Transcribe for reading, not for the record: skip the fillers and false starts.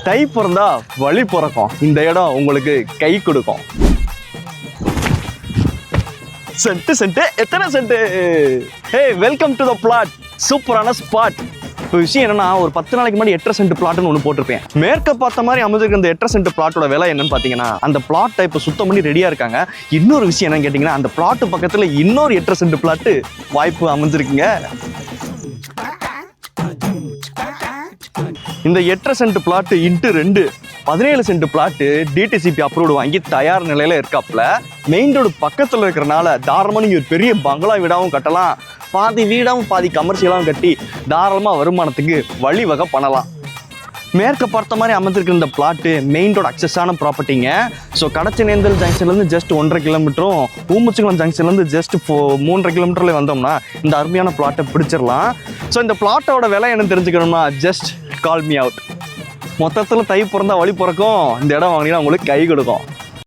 தை பிறந்தா வழி பிறக்கும். இந்த இடம் உங்களுக்கு கை கொடுக்கும். சென்ட் எத்தனை cent? Hey, welcome to the plot. சூப்பரான ஸ்பாட். இப்போ விஷயம் என்னன்னா, ஒரு 10 நாளைக்கு முன்னாடி 8 சென்ட் பிளாட்னு ஒன்று போட்டிருப்பேன். மேற்க பார்த்த மாதிரி அமைஞ்சிருக்க அந்த 8 சென்ட் பிளாட்டோட விலை என்னன்னு பார்த்தீங்கன்னா, அந்த பிளாட்டை இப்போ சுத்தம் பண்ணி ரெடியாக இருக்காங்க. இன்னொரு விஷயம் என்னன்னு கேட்டிங்கன்னா, அந்த பிளாட்டு பக்கத்தில் இன்னொரு 8 சென்ட் பிளாட்டு வாய்ப்பு அமைஞ்சிருக்குங்க. இந்த 8 cent plot into 2 17 cent plot DTCP approved வாங்கி தயார் நிலையில இருக்காப்புல. மெயின் ரோடு பக்கத்தில் இருக்கிறனால தாராளமாக நீங்கள் ஒரு பெரிய பங்களா வீடாகவும் கட்டலாம், பாதி வீடாகவும் பாதி கமர்ஷியலாகவும் கட்டி தாராளமாக வருமானத்துக்கு வழிவகை பண்ணலாம். மேற்க பார்த்த மாதிரி அமைஞ்சிருக்கிற இந்த பிளாட்டு மெயின் ரோடு அக்சஸான ப்ராப்பர்ட்டிங்க. ஸோ கடச்சனேந்தல் ஜங்ஷன்லேருந்து ஜஸ்ட் 1.5 கிலோமீட்டரும், ஊமுச்சிக்குளம் ஜங்ஷன்லேருந்து ஜஸ்ட் 3.5 கிலோமீட்டரில் வந்தோம்னா இந்த அருமையான பிளாட்டை பிடிச்சிடலாம். ஸோ இந்த பிளாட்டோட விலை என்னன்னு தெரிஞ்சுக்கணும்னா ஜஸ்ட் கால் மீ அவுட். மொத்தத்தில் தை பிறந்தா வழி பிறக்கும். இந்த இடம் வாங்கினீங்கன்னா உங்களுக்கு கை கொடுக்கும்.